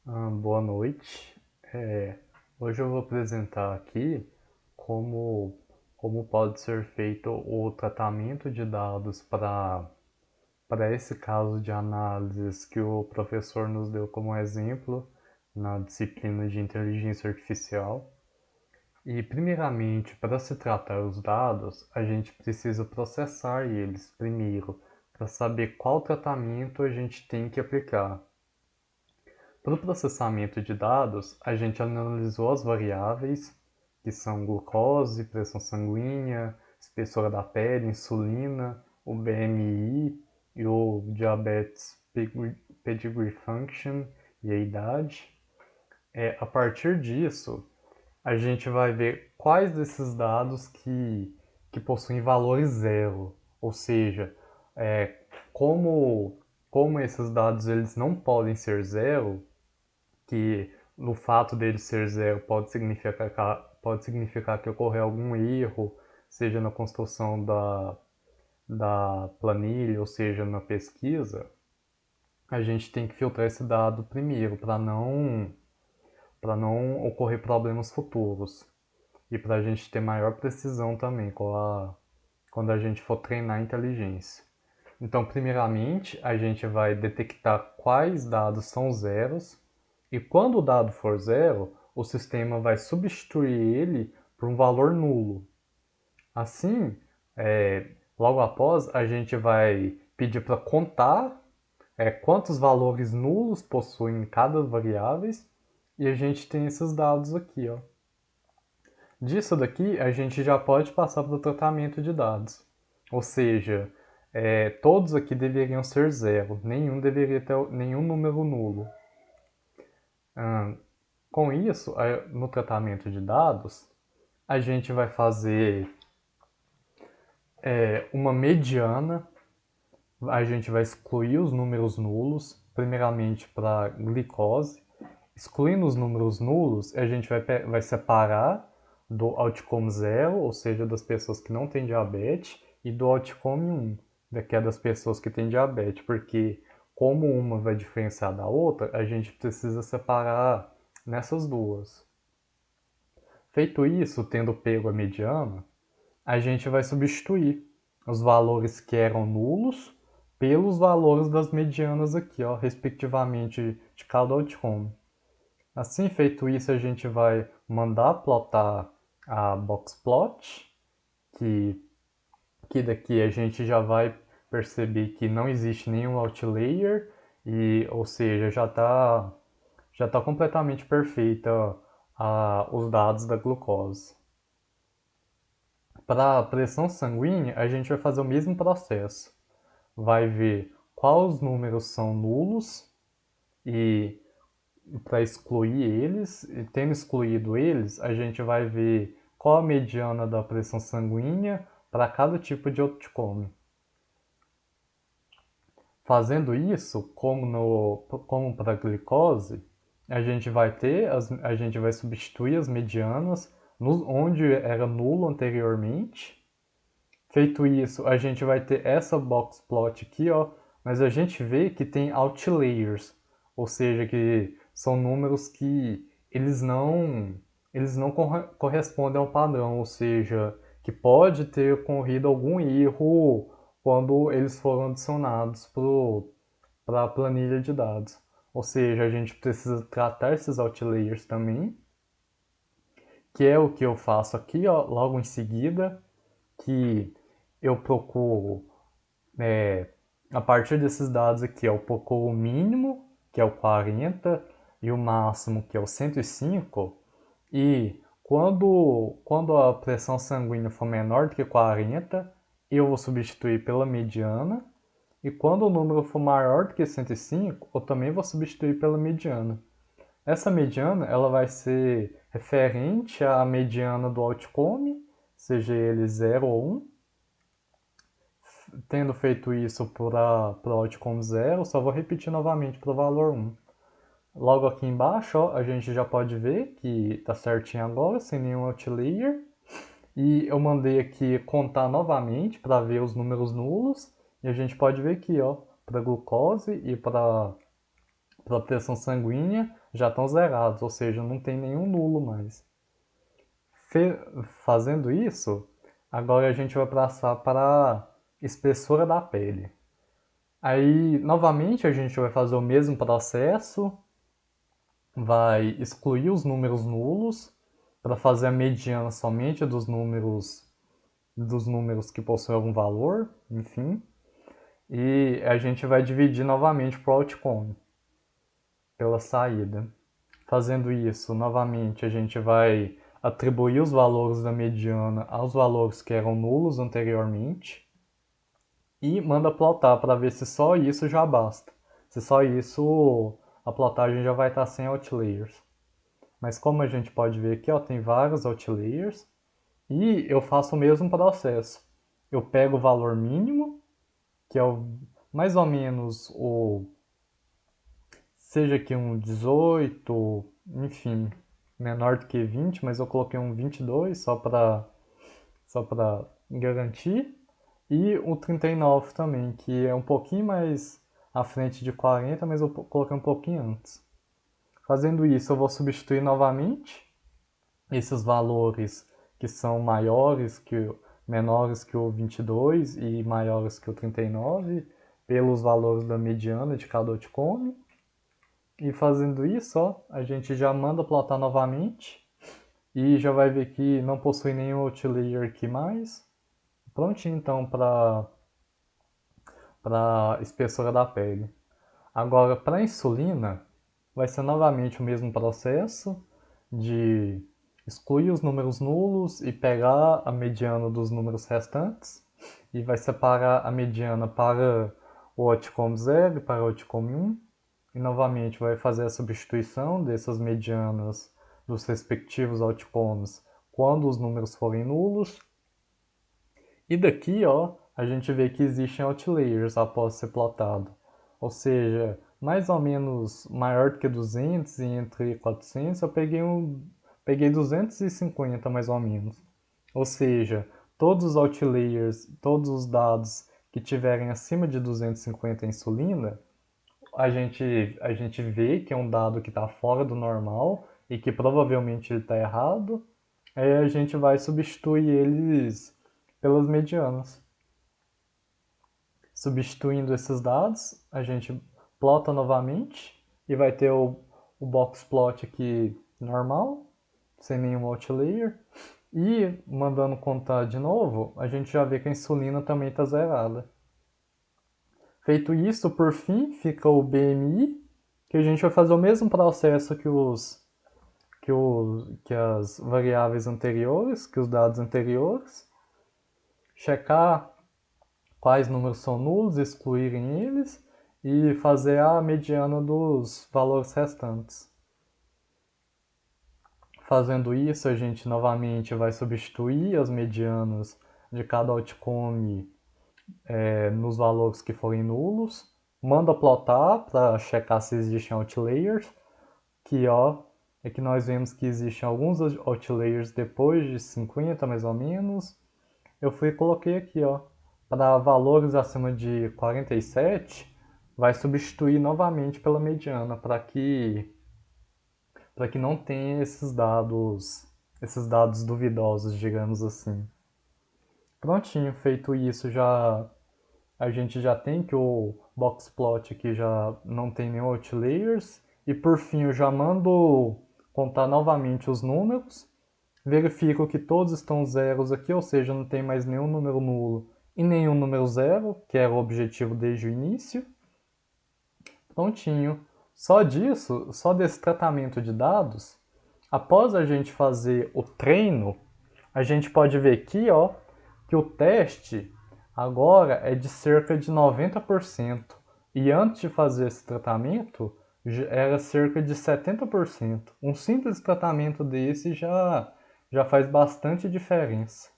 Boa noite. Hoje eu vou apresentar aqui como, como pode ser feito o tratamento de dados para esse caso de análises que o professor nos deu como exemplo na disciplina de inteligência artificial. E, primeiramente, para se tratar os dados, a gente precisa processar eles primeiro, para saber qual tratamento a gente tem que aplicar. Para o processamento de dados, a gente analisou as variáveis, que são glucose, pressão sanguínea, espessura da pele, insulina, o BMI e o Diabetes Pedigree Function e a idade. A partir disso, a gente vai ver quais desses dados que possuem valores zero, ou seja, é, como, como esses dados eles não podem ser zero, que no fato dele ser zero pode significar que ocorreu algum erro, seja na construção da planilha, ou seja, na pesquisa, a gente tem que filtrar esse dado primeiro para não ocorrer problemas futuros e para a gente ter maior precisão também quando a gente for treinar a inteligência. Então, primeiramente, a gente vai detectar quais dados são zeros e quando o dado for zero, o sistema vai substituir ele por um valor nulo. Assim, logo após, a gente vai pedir para contar quantos valores nulos possuem cada variável e a gente tem esses dados aqui, ó. Disso daqui, a gente já pode passar para o tratamento de dados. Ou seja, todos aqui deveriam ser zero, nenhum deveria ter nenhum número nulo. Com isso, no tratamento de dados, a gente vai fazer uma mediana, a gente vai excluir os números nulos, primeiramente para glicose. Excluindo os números nulos, a gente vai separar do outcome 0, ou seja, das pessoas que não têm diabetes, e do outcome 1, que é das pessoas que têm diabetes, porque como uma vai diferenciar da outra, a gente precisa separar nessas duas. Feito isso, tendo pego a mediana, a gente vai substituir os valores que eram nulos pelos valores das medianas aqui, ó, respectivamente de cada outcome. Assim feito isso, a gente vai mandar plotar a boxplot, que, que daqui a gente já vai perceber que não existe nenhum outlier, ou seja, já tá completamente perfeita os dados da glucose. Para a pressão sanguínea, a gente vai fazer o mesmo processo. Vai ver quais números são nulos e para excluir eles, e tendo excluído eles, a gente vai ver qual a mediana da pressão sanguínea para cada tipo de outcome. Fazendo isso, como para a glicose, a gente vai substituir as medianas onde era nulo anteriormente. Feito isso, a gente vai ter essa box plot aqui, ó, mas a gente vê que tem outliers, ou seja, que são números que eles não correspondem ao padrão, ou seja, que pode ter ocorrido algum erro quando eles foram adicionados para a planilha de dados. Ou seja, a gente precisa tratar esses outliers também, que é o que eu faço aqui, ó, logo em seguida, que eu procuro, é, a partir desses dados aqui, eu procuro o mínimo, que é o 40, e o máximo, que é o 105, e quando a pressão sanguínea for menor do que 40, eu vou substituir pela mediana, e quando o número for maior do que 105, eu também vou substituir pela mediana. Essa mediana ela vai ser referente à mediana do outcome, seja ele 0 ou 1. Tendo feito isso para o outcome 0, só vou repetir novamente para o valor 1. Logo aqui embaixo, ó, a gente já pode ver que está certinho agora, sem nenhum outlier. E eu mandei aqui contar novamente para ver os números nulos. E a gente pode ver aqui, ó, para glucose e para pela pressão sanguínea já estão zerados, ou seja, não tem nenhum nulo mais. Fazendo isso, agora a gente vai passar para a espessura da pele. Aí, novamente, a gente vai fazer o mesmo processo, vai excluir os números nulos para fazer a mediana somente dos números que possuem algum valor, enfim. E a gente vai dividir novamente para o outcome, pela saída. Fazendo isso, novamente, a gente vai atribuir os valores da mediana aos valores que eram nulos anteriormente e manda plotar para ver se só isso já basta. Se só isso, a plotagem já vai estar sem outliers. Mas como a gente pode ver aqui, ó, tem vários outliers e eu faço o mesmo processo. Eu pego o valor mínimo, que é mais ou menos seja aqui um 18, enfim, menor do que 20, mas eu coloquei um 22 só para garantir. E o 39 também, que é um pouquinho mais à frente de 40, mas eu coloquei um pouquinho antes. Fazendo isso, eu vou substituir novamente esses valores que são menores que o 22 e maiores que o 39 pelos valores da mediana de cada outcome. E fazendo isso, ó, a gente já manda plotar novamente e já vai ver que não possui nenhum outlier aqui mais. Prontinho então para a espessura da pele. Agora, para a insulina, vai ser novamente o mesmo processo de excluir os números nulos e pegar a mediana dos números restantes e vai separar a mediana para o outcome 0 e para o outcome 1 e novamente vai fazer a substituição dessas medianas dos respectivos outcomes quando os números forem nulos. E daqui, ó, a gente vê que existem outliers após ser plotado. Ou seja, mais ou menos maior do que 200 e entre 400, eu peguei 250 mais ou menos. Ou seja, todos os outliers, todos os dados que tiverem acima de 250 insulina, a gente vê que é um dado que está fora do normal e que provavelmente ele está errado. Aí a gente vai substituir eles pelas medianas. Substituindo esses dados, a gente plota novamente e vai ter o box plot aqui normal, sem nenhum outlier. E mandando contar de novo, a gente já vê que a insulina também está zerada. Feito isso, por fim, fica o BMI, que a gente vai fazer o mesmo processo que as variáveis anteriores, que os dados anteriores. Checar quais números são nulos, excluírem eles e fazer a mediana dos valores restantes. Fazendo isso, a gente novamente vai substituir as medianas de cada outcome nos valores que forem nulos, manda plotar para checar se existem outliers, que ó, é que nós vemos que existem alguns outliers depois de 50 mais ou menos. Eu fui e coloquei aqui, ó, para valores acima de 47, vai substituir novamente pela mediana, para que não tenha esses dados duvidosos, digamos assim. Prontinho, feito isso, a gente já tem que o boxplot aqui já não tem nenhum outliers. E por fim eu já mando contar novamente os números. Verifico que todos estão zeros aqui, ou seja, não tem mais nenhum número nulo e nenhum número zero, que era o objetivo desde o início. Prontinho. Só disso, só desse tratamento de dados, após a gente fazer o treino, a gente pode ver aqui, ó, que o teste agora é de cerca de 90%. E antes de fazer esse tratamento, era cerca de 70%. Um simples tratamento desse já faz bastante diferença.